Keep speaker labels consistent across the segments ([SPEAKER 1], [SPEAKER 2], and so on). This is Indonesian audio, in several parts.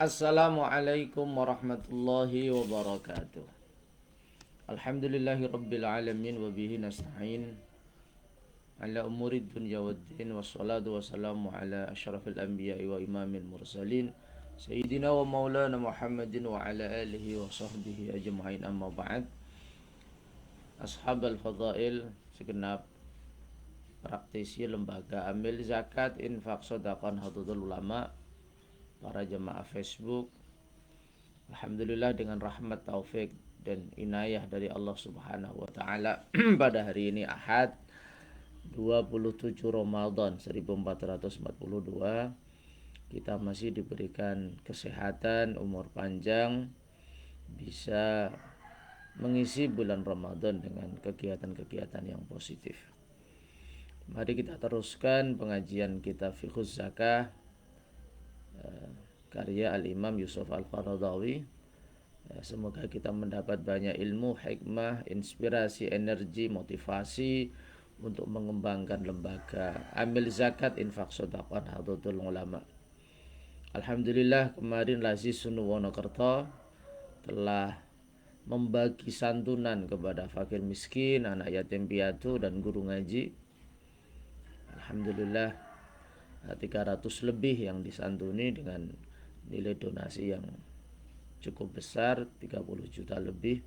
[SPEAKER 1] Assalamualaikum warahmatullahi wabarakatuh. Alhamdulillahi rabbil alamin wa bihi nasta'in ala umurid dunya waddin wassalatu wassalamu ala asyrafil anbiya'i wa imamil mursalin Sayyidina wa maulana Muhammadin wa ala alihi wa sahbihi ajma'in amma ba'd. Ashabal fadail, segenap praktisi lembaga amil zakat, infak, sedekah, hadudul ulama, para jemaah Facebook. Alhamdulillah dengan rahmat, taufik dan inayah dari Allah Subhanahu wa taala pada hari ini Ahad 27 Ramadan 1442 kita masih diberikan kesehatan, umur panjang, bisa mengisi bulan Ramadan dengan kegiatan-kegiatan yang positif. Mari kita teruskan pengajian kitab Fiqhus Zakah karya Al-Imam Yusuf Al-Qaradawi. Semoga kita mendapat banyak ilmu, hikmah, inspirasi, energi, motivasi untuk mengembangkan lembaga amil zakat, infak, sedekah, hadudul ulama. Alhamdulillah kemarin Lazis Sunu Wonokerto telah membagi santunan kepada fakir miskin, anak yatim piatu dan guru ngaji. Alhamdulillah 300 lebih yang disantuni dengan nilai donasi yang cukup besar, 30 juta lebih.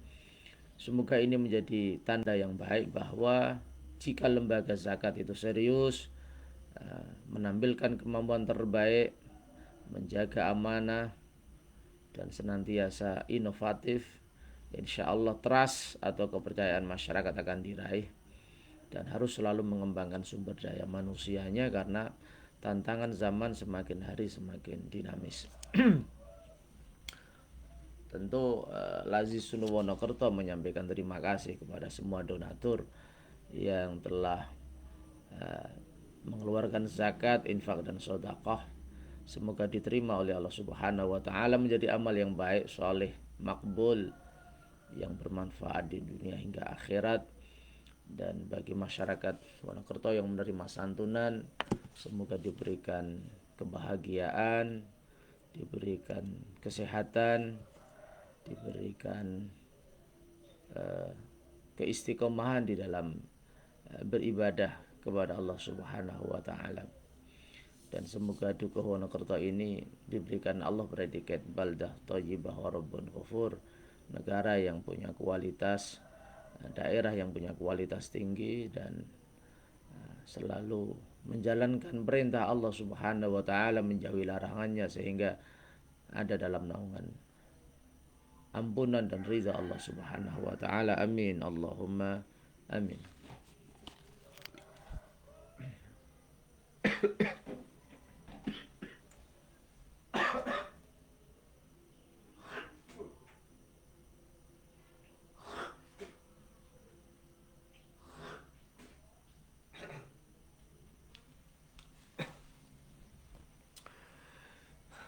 [SPEAKER 1] Semoga ini menjadi tanda yang baik bahwa jika lembaga zakat itu serius, menampilkan kemampuan terbaik, menjaga amanah dan senantiasa inovatif, insya Allah trust atau kepercayaan masyarakat akan diraih. Dan harus selalu mengembangkan sumber daya manusianya karena tantangan zaman semakin hari semakin dinamis. Tentu Lazis Sunu Wonokerto menyampaikan terima kasih kepada semua donatur yang telah mengeluarkan zakat, infak dan sedekah. Semoga diterima oleh Allah Subhanahu wa taala menjadi amal yang baik, soleh, makbul, yang bermanfaat di dunia hingga akhirat. Dan bagi masyarakat Wonokerto yang menerima santunan, semoga diberikan kebahagiaan, diberikan kesehatan, diberikan keistiqomahan di dalam beribadah kepada Allah Subhanahu wa taala. Dan semoga Dukuh Wonokerto ini diberikan Allah predikat baldah thayyibah wa rabbun ghafur, negara yang punya kualitas, daerah yang punya kualitas tinggi dan selalu menjalankan perintah Allah Subhanahu wa taala, menjauhi larangannya sehingga ada dalam naungan ampunan dan ridha Allah Subhanahu wa taala. Amin Allahumma amin.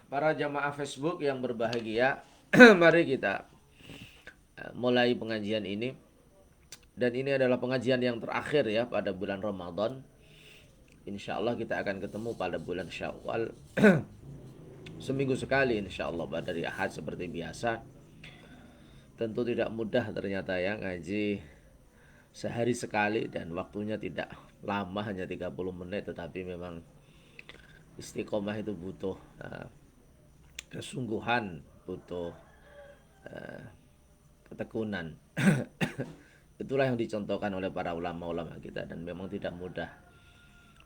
[SPEAKER 1] Para jamaah Facebook yang berbahagia, mari kita mulai pengajian ini. Dan ini adalah pengajian yang terakhir ya pada bulan Ramadan. Insya Allah kita akan ketemu pada bulan Syawal seminggu sekali insya Allah pada hari Ahad seperti biasa. Tentu tidak mudah ternyata ya ngaji sehari sekali dan waktunya tidak lama, hanya 30 menit, tetapi memang istiqomah itu butuh kesungguhan, butuh ketekunan. Itulah yang dicontohkan oleh para ulama-ulama kita dan memang tidak mudah.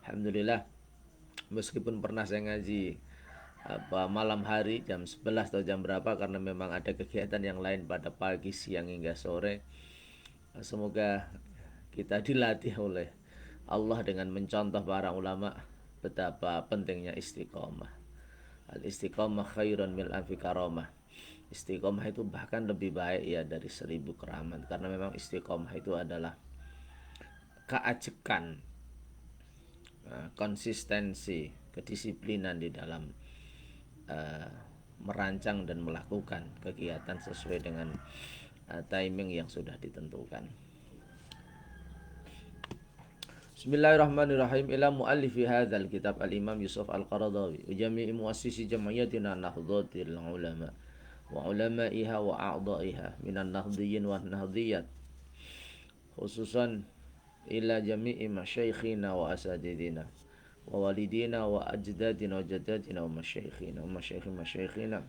[SPEAKER 1] Alhamdulillah, meskipun pernah saya ngaji malam hari jam 11 atau jam berapa karena memang ada kegiatan yang lain pada pagi, siang hingga sore. Semoga kita dilatih oleh Allah dengan mencontoh para ulama betapa pentingnya istiqomah. Al-istiqomah khairun min alfi karamah. Istiqomah itu bahkan lebih baik ya dari 1000 keramat, karena memang istiqomah itu adalah keajekan, konsistensi, kedisiplinan di dalam merancang dan melakukan kegiatan sesuai dengan timing yang sudah ditentukan. Bismillahirrahmanirrahim. Ila muallifi hadzal kitab al-Imam Yusuf Al-Qaradawi wa jami'i muassisi jam'iyatina nahdhatil ulama wa ulama'iha wa a'dha'iha minan nahdiyyin wa nahdiyat, khususan ila jami'i masyaikhina wa asatidina wa walidina wa ajdadina wa jaddatina wa masyaikhina wa masyaikhina,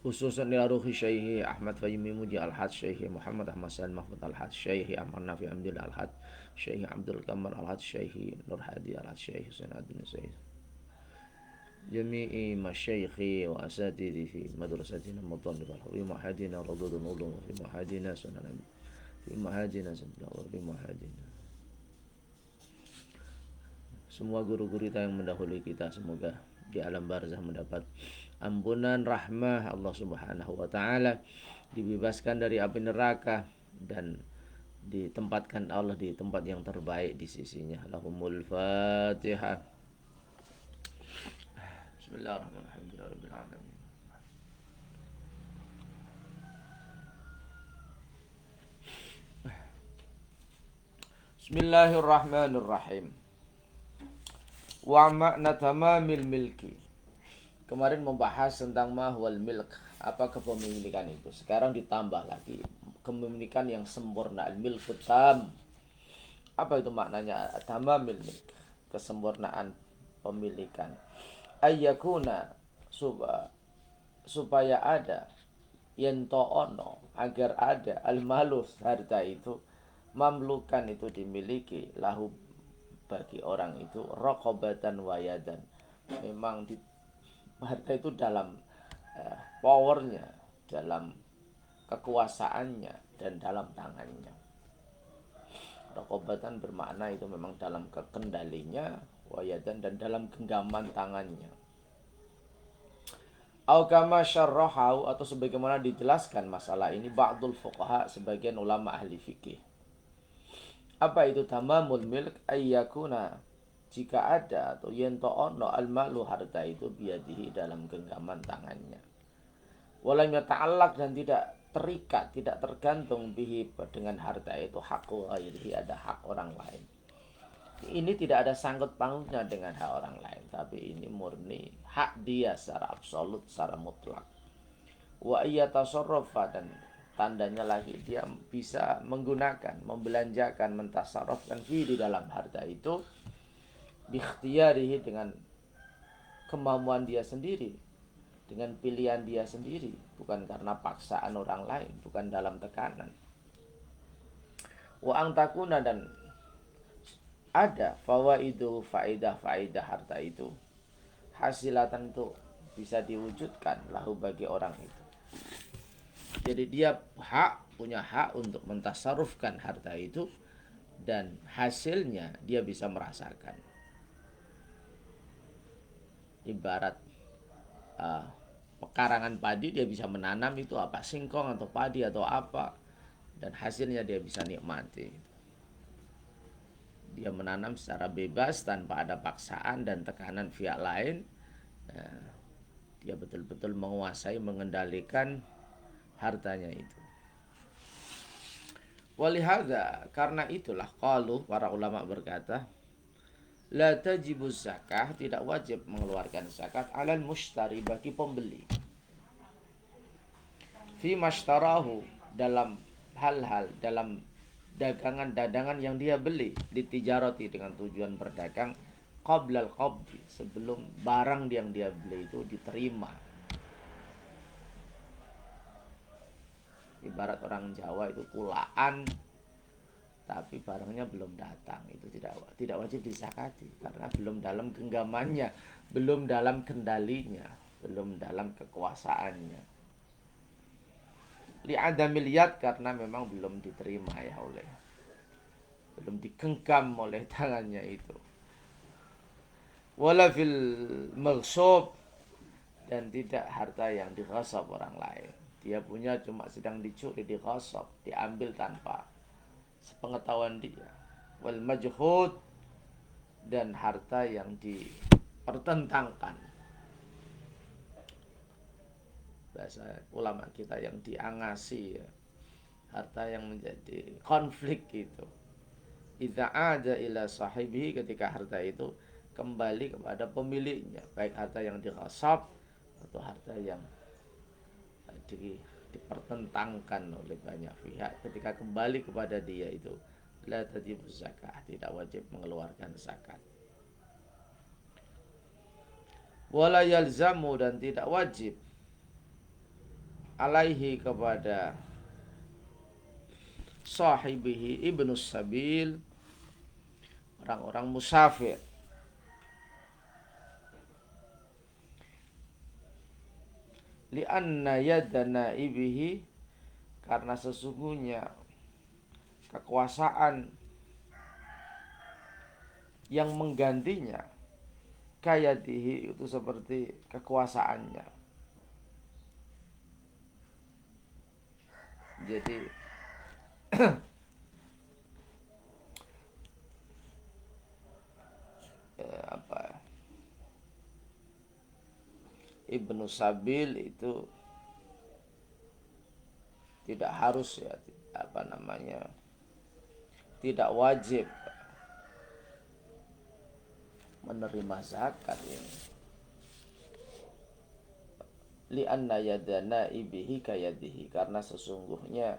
[SPEAKER 1] khususan ila ruhi syaihi Ahmad Fahimi Muji Al-Had, Syekhi Muhammad Ahmad Salim Mahmud Al-Had, Syekhi Ahmad Nafi Amdil Al-Had, Syekhi Abdul Kamar Al-Had, Syekhi Nur Hadi Al-Had, Syekhi Husain Adin Sayyid, jami'i masyayikhi wa asatidhi fi madrasatina mutallib al-hawi mahadina radudun ulum fi mahadina sunan fi mahadina sabdawa fi mahadina. Semua guru-guru kita yang mendahului kita semoga di alam barzah mendapat ampunan rahmah Allah Subhanahu wa taala, dibebaskan dari api neraka dan ditempatkan Allah di tempat yang terbaik di sisinya. Lahumul Fatihah. Bismillahirrahmanirrahim. Bismillahirrahmanirrahim. Wa makna tamamil milki. Kemarin membahas tentang mahwal milk, apa kepemilikan itu. Sekarang ditambah lagi kepemilikan yang sempurna, al-milku tam. Apa itu maknanya tamamil milk? Kesempurnaan pemilikan. Ayyakuna supaya ada yento'ono, agar ada al-malus, harta itu, mamlukan itu dimiliki, lahu bagi orang itu, raqabatan wayadan, memang harta itu dalam powernya, dalam kekuasaannya, dan dalam tangannya. Raqabatan bermakna itu memang dalam kendalinya, wayadan dan dalam genggaman tangannya. Au kama syarrahu, atau sebagaimana dijelaskan masalah ini ba'dul fuqaha, sebagian ulama ahli fikih. Apa itu tamamul milk? Ayyakuna, jika ada atau yento'ono al-malu, harta itu biadihi, dalam genggaman tangannya. Walam yata'allaq, dan tidak terikat, tidak tergantung bihi, dengan harta itu, haqqu ghairihi, ada hak orang lain. Ini tidak ada sangkut pautnya dengan hak orang lain, tapi ini murni hak dia secara absolut, secara mutlak. Wa iyatasarrafa, dan tandanya lagi dia bisa menggunakan, membelanjakan, mentasarrafkan di dalam harta itu, bikhtiyarihi, dengan kemampuan dia sendiri, dengan pilihan dia sendiri, bukan karena paksaan orang lain, bukan dalam tekanan. Wa angtakuna, dan ada fawaidu, faidah harta itu, hasilatan, itu bisa diwujudkan lahu bagi orang itu. Jadi dia punya hak untuk mentasarufkan harta itu, dan hasilnya dia bisa merasakan. Ibarat pekarangan padi, dia bisa menanam itu apa, singkong atau padi atau apa, dan hasilnya dia bisa nikmati. Dia menanam secara bebas tanpa ada paksaan dan tekanan pihak lain. Dia betul-betul menguasai, mengendalikan hartanya itu. Walihada, karena itulah qalu, para ulama berkata, la tajibuz zakah, tidak wajib mengeluarkan zakat, alal mushtari, bagi pembeli, fi mashtarahu, dalam hal-hal, dalam dagangan yang dia beli, ditijarati, dengan tujuan berdagang, qablal qabdi, sebelum barang yang dia beli itu diterima. Ibarat orang Jawa itu kulaan, tapi barangnya belum datang, itu tidak wajib disakati, karena belum dalam genggamannya, belum dalam kendalinya, belum dalam kekuasaannya. Li'adamil yad, karena memang belum diterima belum digenggam oleh tangannya itu. Wala fil maghsub, dan tidak harta yang dighasab orang lain. Dia punya cuma sedang dicuri, dighasab, diambil tanpa sepengetahuan dia. Wal majhud, dan harta yang dipertentangkan. Bahasa ulama kita yang diangasi, harta yang menjadi konflik itu. idza ada ila sahibihi, ketika harta itu kembali kepada pemiliknya, baik harta yang dighasab atau harta yang dipertentangkan oleh banyak pihak, ketika kembali kepada dia itu la tajibu zakah, tidak wajib mengeluarkan zakat. Wala yalzamu, dan tidak wajib alaihi, kepada sahibihi ibnu sabil, orang-orang musafir, li'anna yadana ibihi, karena sesungguhnya kekuasaan yang menggantinya kayadihi, itu seperti kekuasaannya. Jadi apa, Ibnu Sabil itu tidak harus ya, apa namanya, tidak wajib menerima zakat ini. Li'anna yadana ibihi kayadihi, karena sesungguhnya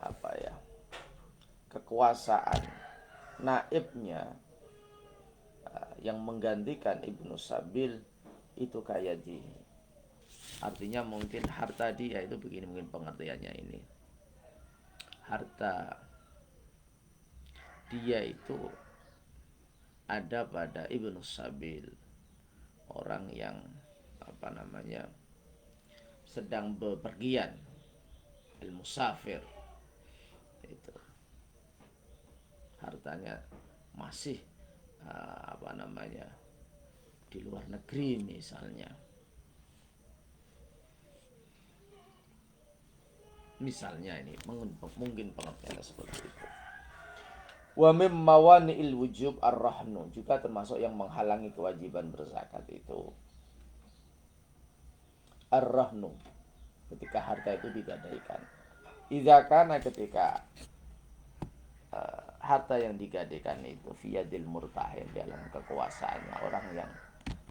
[SPEAKER 1] apa ya, kekuasaan naibnya yang menggantikan Ibnu Sabil itu kayadihi. Artinya mungkin harta dia itu begini, mungkin pengertiannya ini, harta dia itu ada pada Ibnu Sabil, orang yang apa namanya, sedang bepergian, al-musafir, itu hartanya masih apa namanya, di luar negeri misalnya. Misalnya ini mungkin pengertiannya seperti itu. Wa mim mawani'il wujub ar-rahnu, juga termasuk yang menghalangi kewajiban berzakat itu ar-rahnu, ketika harta itu digadaikan. Idza kana, ketika harta yang digadaikan itu fiyadil murtahin, dalam kekuasaannya orang yang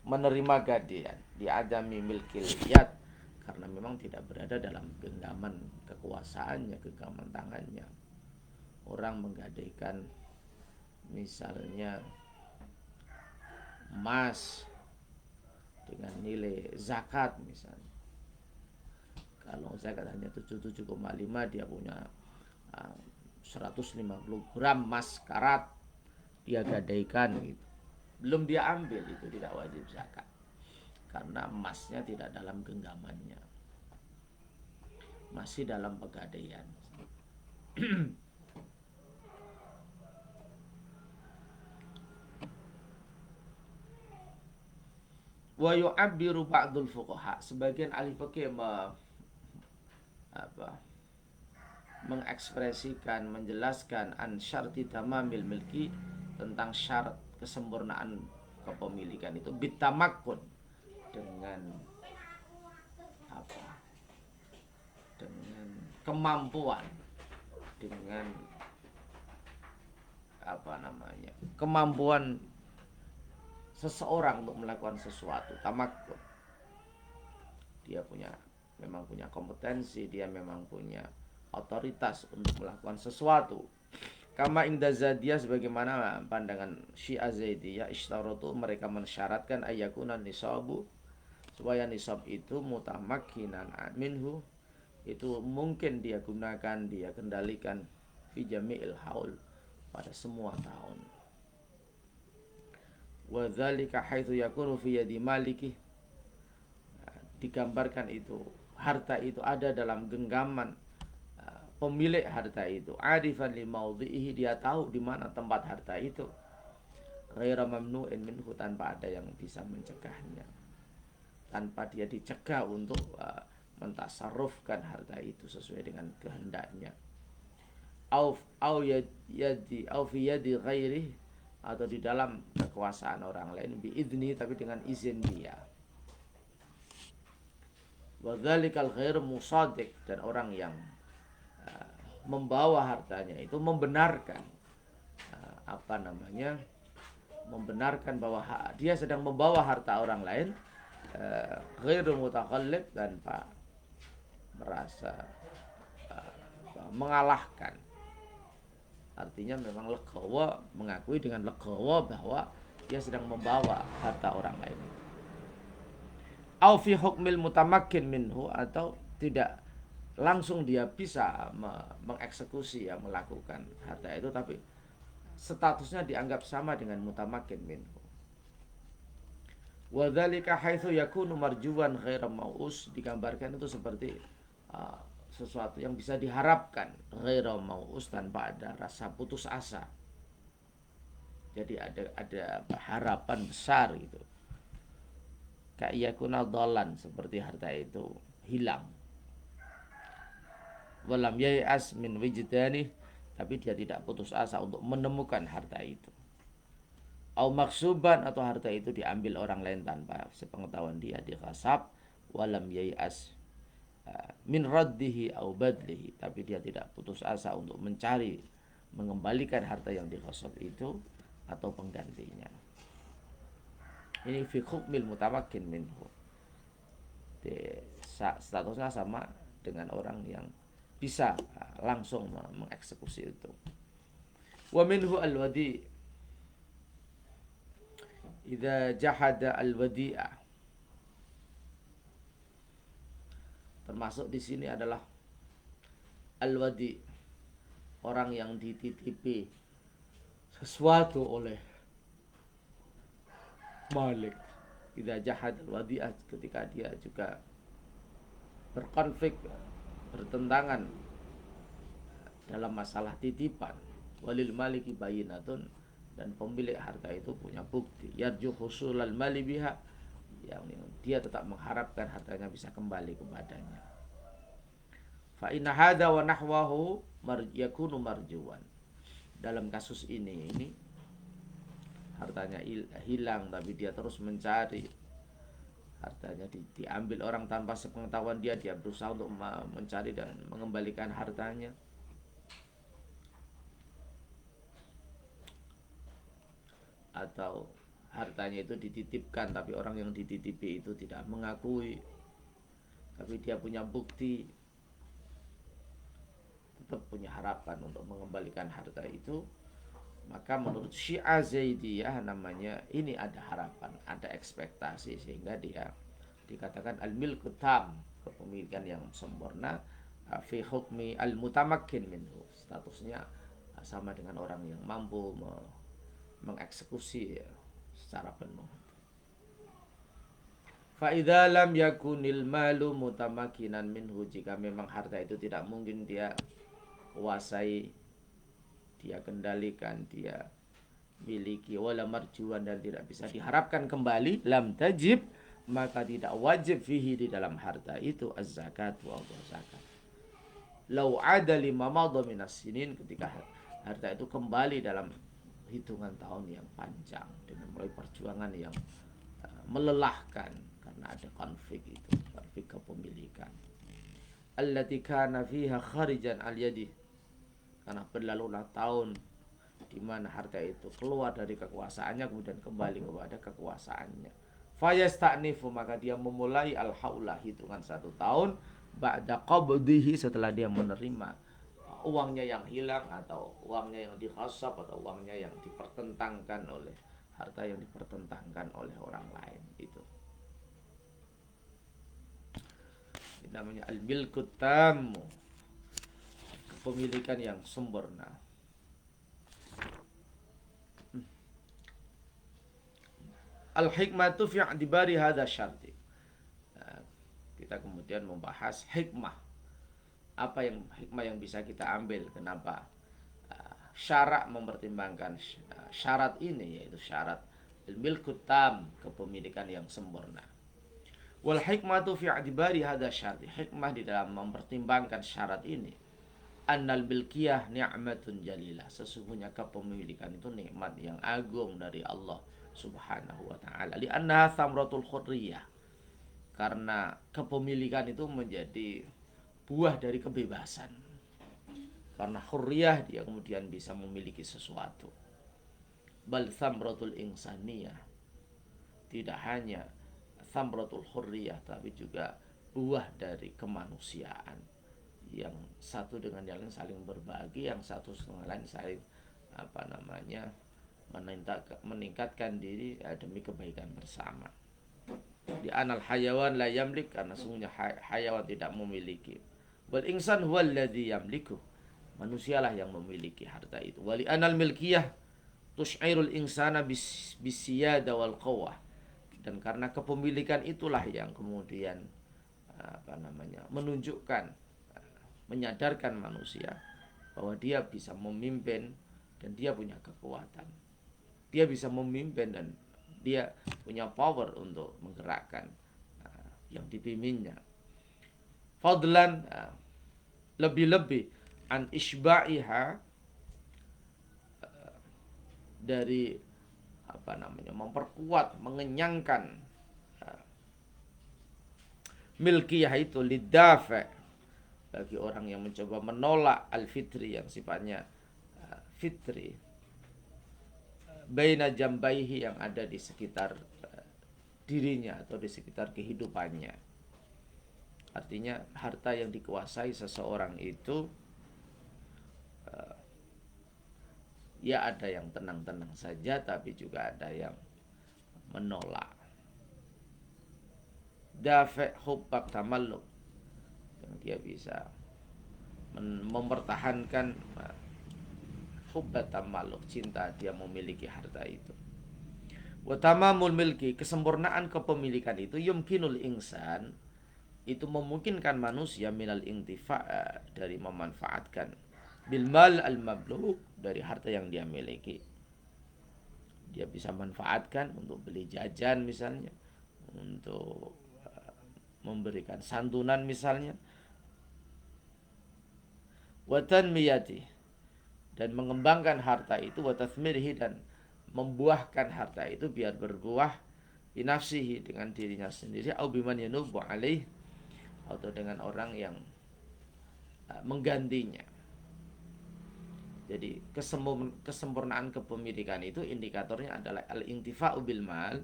[SPEAKER 1] menerima gadaian, diadami milkil yad, karena memang tidak berada dalam genggaman kekuasaannya, genggaman tangannya. Orang menggadaikan misalnya emas dengan nilai zakat misalnya, kalau zakat hanya 77,5, dia punya 150 gram emas karat, dia gadaikan gitu, belum dia ambil, itu tidak wajib zakat karena emasnya tidak dalam genggamannya, masih dalam pegadaian. Wa yu'abbiru ba'dul fuqaha, sebagian ahli fikih mengekspresikan, menjelaskan an syarti tamamil milki, tentang syarat kesempurnaan kepemilikan itu bitamakun, dengan apa, dengan kemampuan, dengan apa namanya, kemampuan seseorang untuk melakukan sesuatu. Tamakun, dia memang punya kompetensi, dia memang punya otoritas untuk melakukan sesuatu. Kama inda Zadiyah, sebagaimana pandangan Syiah Zaidiyah, ishtaratu, mereka mensyaratkan ayakuna nisabu, supaya nisab itu mutamakkinan minhu, itu mungkin dia gunakan, dia kendalikan fi jami'il haul, pada semua tahun. Wa dzalika haitsu yakunu fi yadi maliki, digambarkan itu harta itu ada dalam genggaman pemilik harta itu, adifan li maudhihi, dia tahu di mana tempat harta itu, ghaira mamnu'in minhu, tanpa ada yang bisa mencegahnya, tanpa dia dicegah untuk mentasarrufkan harta itu sesuai dengan kehendaknya. Au fi yadi ghairi, atau di dalam kekuasaan orang lain, biidni, tapi dengan izin dia. Wa dzalikal ghair musaddiq, dan orang yang membawa hartanya itu membenarkan membenarkan bahwa dia sedang membawa harta orang lain, ghairu mutakhallif, tanpa merasa mengalahkan. Artinya memang legowo, mengakui dengan legowo bahwa dia sedang membawa harta orang lain. Au fi hukmil mutamakkin minhu, atau tidak langsung dia bisa mengeksekusi, melakukan harta itu, tapi statusnya dianggap sama dengan mutamakkin minhu. Wa dzalika haitsu yakunu marjuwan ghaira mau'us, digambarkan itu seperti sesuatu yang bisa diharapkan, ghaira mau'us, tanpa ada rasa putus asa. Jadi ada harapan besar gitu. Ka'iyakuna dhalan, seperti harta itu hilang. Walam yai'as min wijdani, tapi dia tidak putus asa untuk menemukan harta itu. Au maksuban, atau harta itu diambil orang lain tanpa sepengetahuan dia, dighasab. Walam yai'as min raddihi au badlihi, tapi dia tidak putus asa untuk mencari, mengembalikan harta yang dighasab itu atau penggantinya. Ini fi hukmil mutamakkin minhu, statusnya sama dengan orang yang bisa langsung mengeksekusi itu. Wa minhu al-wadi, idza jahada al-wadi'ah, termasuk di sini adalah al-wadi, orang yang dititipi sesuatu oleh malik. Idza jahad al-wadi'ah, ketika dia juga berkonflik, bertentangan dalam masalah titipan. Walil maliki bayinatun, dan pemilik harta itu punya bukti. Yarju husulal mali biha, yang dia tetap mengharapkan hartanya bisa kembali kepadanya. Fa inna hadza wa nahwahu yakunu marjuwan. Dalam kasus ini hartanya hilang, tapi dia terus mencari. Hartanya diambil orang tanpa sepengetahuan dia berusaha untuk mencari dan mengembalikan hartanya. Atau hartanya itu dititipkan, tapi orang yang dititipi itu tidak mengakui, tapi dia punya bukti, tetap punya harapan untuk mengembalikan harta itu. Maka menurut Syiah Zaidiyah, namanya ini ada harapan, ada ekspektasi, sehingga dia dikatakan al-milku tam, kepemilikan yang sempurna, fi hukmi al-mutamakkin minhu, statusnya sama dengan orang yang mampu mengeksekusi secara penuh. Fa idza lam yakunil malu mutamakinan minhu, jika memang harta itu tidak mungkin dia kuasai, dia kendalikan, dia miliki, wala marjuan, dan tidak bisa diharapkan kembali, lam tajib, maka tidak wajib fihi, di dalam harta itu, az-zakat wa zakat. Lau ada 5 madha minas sinin, ketika harta itu kembali dalam hitungan tahun yang panjang, dengan mulai perjuangan yang melelahkan karena ada konflik itu, konflik kepemilikan. Allati kana fiha kharijan al yadi, karena berlalulah tahun di mana harta itu keluar dari kekuasaannya kemudian kembali kepada kekuasaannya. Fayasta'nifu, maka dia memulai al-haula, hitungan 1 tahun, ba'da qabdihi, setelah dia menerima uangnya yang hilang, atau uangnya yang dighasab, atau uangnya yang dipertentangkan oleh, harta yang dipertentangkan oleh orang lain itu. Ini namanya al-milku tam, kepemilikan yang sempurna. Al-hikmatu fi i'tibari hadza syarti. Kita kemudian membahas hikmah. Apa hikmah yang bisa kita ambil, kenapa syarak mempertimbangkan syarat ini, yaitu syarat al-milku tam, kepemilikan yang sempurna. Wal hikmatu fi i'tibari hadza syarti, hikmah di dalam mempertimbangkan syarat ini, annal milkiyah ni'matun jalilah, sesungguhnya kepemilikan itu nikmat yang agung dari Allah Subhanahu wa ta'ala. Li'annaha thamratul hurriyah, karena kepemilikan itu menjadi buah dari kebebasan. Karena hurriyah, dia kemudian bisa memiliki sesuatu. bal thamratul insaniyah, tidak hanya thamratul hurriyah, tapi juga buah dari kemanusiaan yang satu dengan yang lain saling berbagi, yang satu dengan lain saling meningkatkan diri demi kebaikan bersama. Di anal hayawan la yamlik, karena sungguhnya hayawan tidak memiliki. Wal insan huwa alladhi yamliku, manusialah yang memiliki harta itu. Wali anal milkiyah tus'airul insana bisiyada wal qawah, dan karena kepemilikan itulah yang kemudian menunjukkan, menyadarkan manusia bahwa dia bisa memimpin dan dia punya kekuatan. Dia bisa memimpin dan dia punya power untuk menggerakkan yang dipimpinnya. Fadlan, lebih-lebih an isba'iha, dari memperkuat, mengenyangkan milkiyah itu, lidafa, bagi orang yang mencoba menolak al-fitri, yang sifatnya fitri, baina jambaihi, yang ada di sekitar dirinya atau di sekitar kehidupannya. Artinya harta yang dikuasai seseorang itu ya ada yang tenang-tenang saja, tapi juga ada yang menolak. Dafa' hubbak tamalluk, yang dia bisa mempertahankan hubbat tamalluk, cinta dia memiliki harta itu. Wa tamamul milki, kesempurnaan kepemilikan itu, yumkinul insan, itu memungkinkan manusia minal intifa', dari memanfaatkan, bil mal al mabluk, dari harta yang dia miliki. Dia bisa manfaatkan untuk beli jajan misalnya, untuk memberikan santunan misalnya, wa tanmiyati, dan mengembangkan harta itu, wa tathmirihi, dan membuahkan harta itu biar berbuah, binafsihi, dengan dirinya sendiri, au biman yanubu alaih, atau dengan orang yang menggantinya. Jadi kesempurnaan kepemilikan itu indikatornya adalah al-intifa'u bil mal,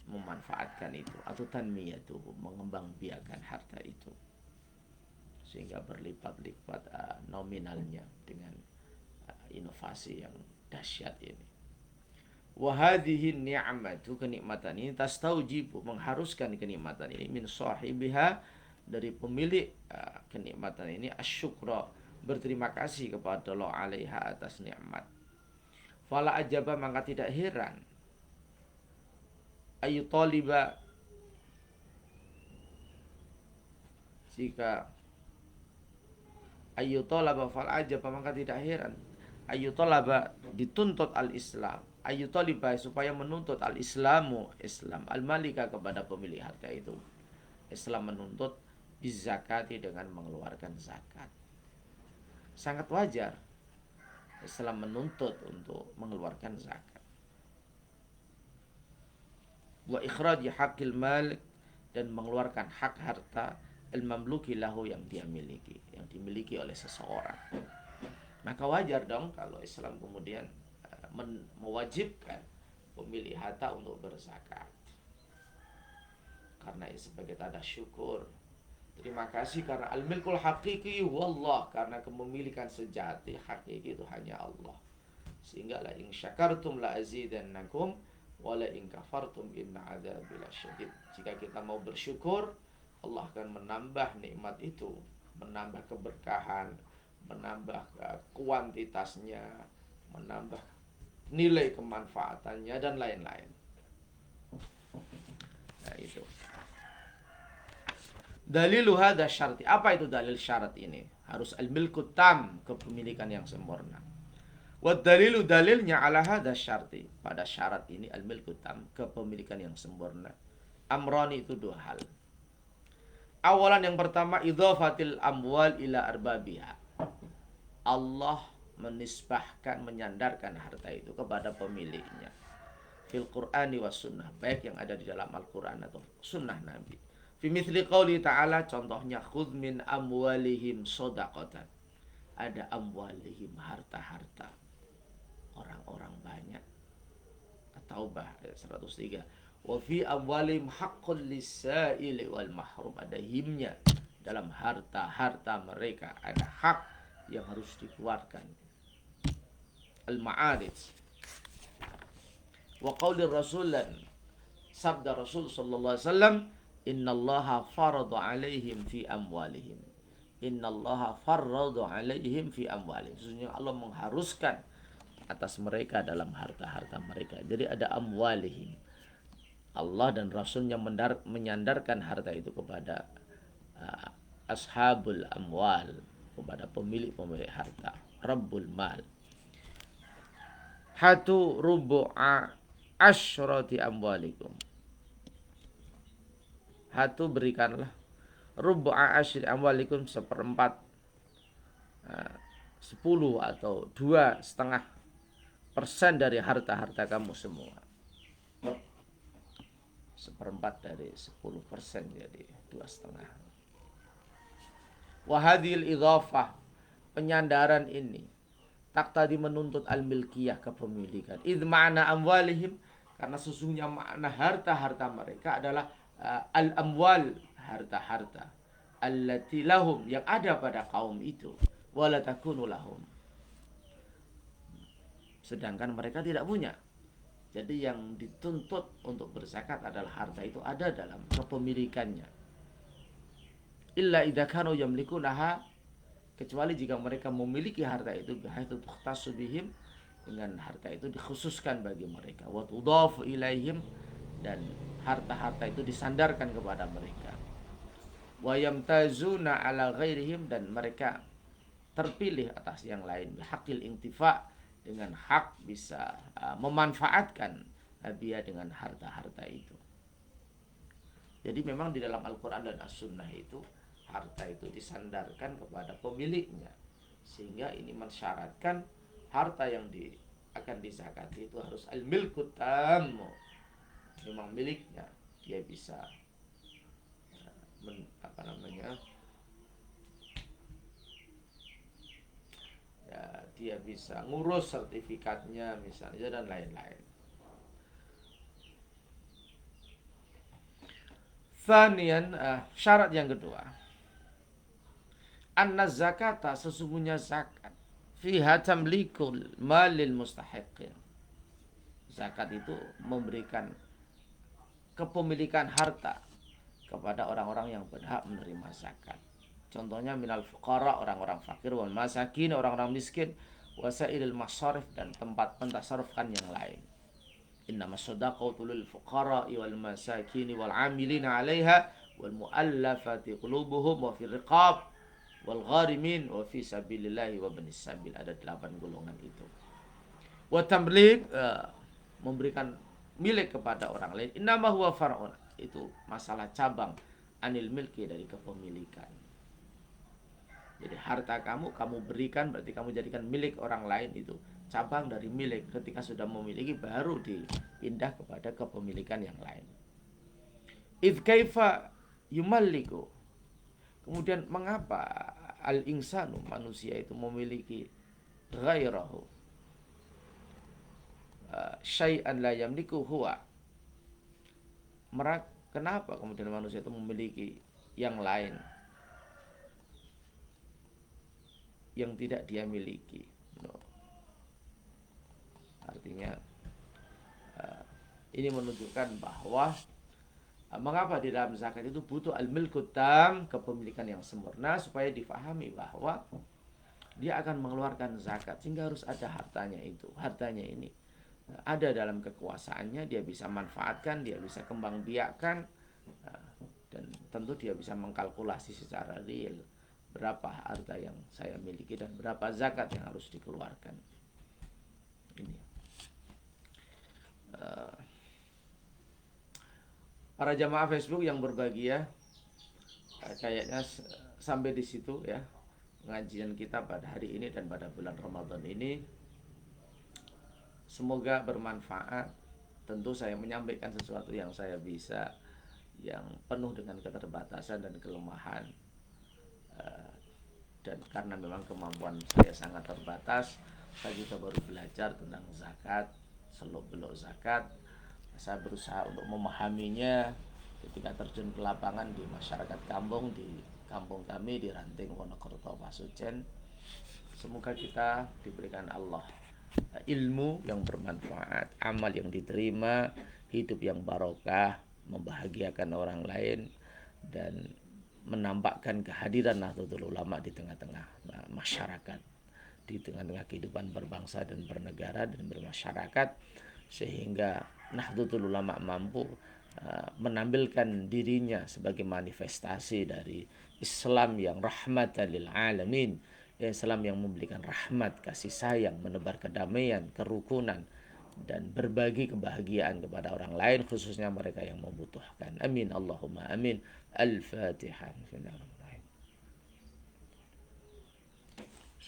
[SPEAKER 1] memanfaatkan itu, atau tanmiyatu, mengembangbiakan harta itu sehingga berlipat-lipat nominalnya dengan inovasi yang dahsyat ini. Wa hadhihi ni'matu, kenikmatan ini, tastaujibu, mengharuskan kenikmatan ini, min sahibiha, dari pemilik kenikmatan ini, asyukra, berterima kasih kepada Allah alaiha, atas nikmat. Fala ajaba, maka tidak heran, ayu taliba, jika ayu talaba, fal ajaba, maka tidak heran, ayu talaba, dituntut al-Islam, ayu taliba, supaya menuntut al-Islamu, Islam, al-malika, kepada pemilik harta itu. Islam menuntut bizakati, dengan mengeluarkan zakat. Sangat wajar Islam menuntut untuk mengeluarkan zakat. Wa ikhraji haqqil malik, dan mengeluarkan hak harta al-mamluki lahu, yang dia miliki, yang dimiliki oleh seseorang. Maka wajar dong kalau Islam kemudian mewajibkan pemilik harta untuk berzakat, karena sebagai tanda syukur, terima kasih, karena al-milkul hakiki wallah, karena kepemilikan sejati hakiki itu hanya Allah. Sehingga la in syakartum la azidannakum wa la in kafartum inna adzabi lasyadid. Jika kita mau bersyukur, Allah akan menambah nikmat itu, menambah keberkahan, menambah kuantitasnya, menambah nilai kemanfaatannya, dan lain-lain. Nah, itu. Dalilu hadza syarti, apa itu dalil syarat ini? Harus al-milku tam, kepemilikan yang sempurna. Wa dalilu, dalilnya, ala hadza syarti, pada syarat ini, al-milku tam, kepemilikan yang sempurna. Amrani, itu dua hal. Awalan, yang pertama, idhafatil amwal ila arbabiha. Allah menisbahkan, menyandarkan harta itu kepada pemiliknya. Fil Qur'ani was sunnah, baik yang ada di dalam Al-Quran atau sunnah Nabi. Fi mithli qawli ta'ala, contohnya, khudh min amwalihim sodaqatan. Ada amwalihim, harta-harta. orang-orang banyak. At-Taubah ayat 103. Wa fi amwalihim haqqul lis-sa'ili wal mahrum. Ada himnya dalam harta-harta mereka, ada hak yang harus dikeluarkan. Al-Ma'arij. Wa qaulir Rasul, sabda Rasul sallallahu alaihi wasallam, innallaha farada alaihim fi amwalihim. Innallaha farada alaihim fi amwalihim. Sesungguhnya Allah mengharuskan atas mereka dalam harta-harta mereka. Jadi ada amwalihim. Allah dan Rasulnya menyandarkan harta itu kepada ashabul amwal, kepada pemilik-pemilik harta, Rabbul mal. Hatu rubu'a asyrati amwalikum. Hatu berikanlah rubu'a asyri amwalikum, 1/4, 10 atau 2,5% dari harta-harta kamu semua. 1/4 dari 10%, jadi 2,5. Wahadil idhafah, penyandaran ini tak tadi menuntut al-milkiyah, kepemilikan. Idh ma'na amwalihim, karena sesungguhnya makna harta-harta mereka adalah al-amwal, harta-harta, allati lahum, yang ada pada kaum itu, wala takunu lahum, sedangkan mereka tidak punya. Jadi yang dituntut untuk berzakat adalah harta itu ada dalam kepemilikannya. Illa idza kanu yamlikunaha, kecuali jika mereka memiliki harta itu, bihaitsu tukhtassu bihim, dengan harta itu dikhususkan bagi mereka, wa tudhafu ilaihim, dan harta-harta itu disandarkan kepada mereka, wa yamtazuna ala ghairihim, dan mereka terpilih atas yang lain, bihaqil intifa, dengan hak bisa memanfaatkan dia dengan harta-harta itu. Jadi memang di dalam Al-Quran dan As-Sunnah itu harta itu disandarkan kepada pemiliknya, sehingga ini mensyaratkan harta yang akan dizakati itu harus al-milkut tam, memang miliknya, dia bisa dia bisa ngurus sertifikatnya misalnya, dan lain-lain. Thanian, syarat yang kedua, anna zakata, sesungguhnya zakat, fiha tamlikul malil mustahiqin. Zakat itu memberikan kepemilikan harta kepada orang-orang yang berhak menerima zakat. Contohnya minal fuqara, orang-orang fakir, wal masakin, orang-orang miskin, wasailil masarif, dan tempat pentasarufan yang lain. Innamas shadaqatu lil fuqara wal masakin wal 'amilina 'alaiha wal mu'allafati qulubuhum wa fil riqab wal gharimin wa fi sabilillahi wa ibnis sabil. Ada 8 golongan itu. Wa tamlik, memberikan milik kepada orang lain. Innama huwa far'un, itu masalah cabang, anil milki, dari kepemilikan. Jadi harta kamu berikan, berarti kamu jadikan milik orang lain, itu cabang dari milik. Ketika sudah memiliki baru dipindah kepada kepemilikan yang lain. Idh kaifa yumalliku, kemudian mengapa al-insanu, manusia itu memiliki ghairahu syai'an la yamliku huwa, kenapa kemudian manusia itu memiliki yang lain yang tidak dia miliki. Artinya ini menunjukkan bahwa mengapa di dalam zakat itu butuh al-milkut tam, kepemilikan yang sempurna, supaya difahami bahwa dia akan mengeluarkan zakat, sehingga harus ada hartanya itu. Hartanya ini ada dalam kekuasaannya, dia bisa manfaatkan, dia bisa kembang biakkan, dan tentu dia bisa mengkalkulasi secara real berapa harta yang saya miliki dan berapa zakat yang harus dikeluarkan. Ini para jamaah Facebook yang berbahagia, kayaknya sampai di situ ya pengajian kita pada hari ini dan pada bulan Ramadan ini. Semoga bermanfaat. Tentu saya menyampaikan sesuatu yang saya bisa, yang penuh dengan keterbatasan dan kelemahan, dan karena memang kemampuan saya sangat terbatas, kita baru belajar tentang zakat, seluk-beluk zakat. Saya berusaha untuk memahaminya ketika terjun ke lapangan di masyarakat kampung, di kampung kami di Ranting Wonokerto Pasujen. Semoga kita diberikan Allah ilmu yang bermanfaat, amal yang diterima, hidup yang barokah, membahagiakan orang lain, dan menampakkan kehadiran Nahdlatul Ulama di tengah-tengah masyarakat, di tengah-tengah kehidupan berbangsa dan bernegara dan bermasyarakat, sehingga Nahdlatul Ulama mampu menampilkan dirinya sebagai manifestasi dari Islam yang rahmatan lil alamin, Islam yang memberikan rahmat, kasih sayang, menebar kedamaian, kerukunan, dan berbagi kebahagiaan kepada orang lain, khususnya mereka yang membutuhkan. Amin Allahumma amin. Al-Fatihah.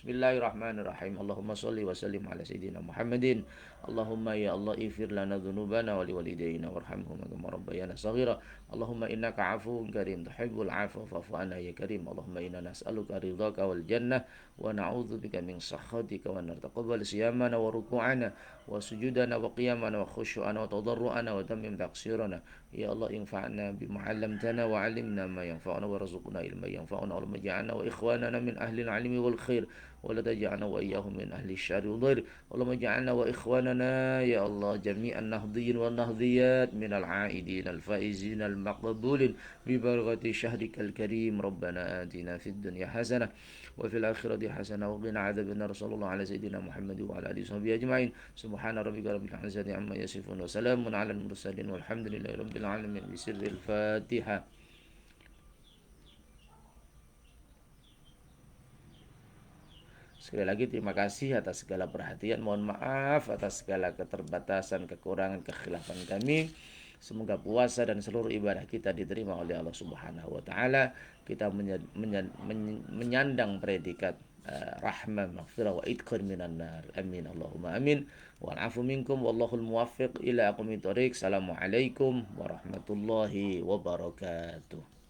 [SPEAKER 1] Bismillahirrahmanirrahim. Allahumma salli wa sallim ala sayyidina Muhammadin. Allahumma ya Allah ighfir lana dhunubana wa liwalidayna warhamhum kama rabbayana shaghira. Allahumma innaka afuwun karim tuhibbul afwa fa'fu anna ya karim. Allahumma inna nas'aluka ridhaka wal jannah wa na'udzubika min sakhatika wa nar. Taqabbal siyamana wa ruku'ana wa sujudana wa qiyamana wa khusyu'ana wa tadarru'ana wa tammim taqsirana. Ya Allah infa'na bima 'allamtana wa 'allimna ma yanfa'una wa rzuqna ilman yanfa'una wa ja'alna wa ikhwanana min ahli al-'ilmi wal khair ولا تجعلنا وإياهم من أهل الشر والضر اللهم اجعلنا وإخواننا يا الله جميع النهضيين والنهضيات من العائدين الفائزين المقبولين ببركة شهرك الكريم ربنا آتنا في الدنيا حسنة وفي الآخرة حسنة وقنا عذاب النار صلى الله على سيدنا محمد وعلى آله وصحبه أجمعين سبحان ربك رب العزة عما يصفون وسلام على المرسلين والحمد لله رب العالمين بسر الفاتحة. Sekali lagi terima kasih atas segala perhatian. Mohon maaf atas segala keterbatasan, kekurangan, kekhilafan kami. Semoga puasa dan seluruh ibadah kita diterima oleh Allah Subhanahu wa taala. Kita menyandang predikat rahmah, maghfirah wa idkhar minan nar. Amin Allahumma amin. Wal afu minkum wallahul muwaffiq ila aqwamit thoriq. Assalamualaikum warahmatullahi wabarakatuh.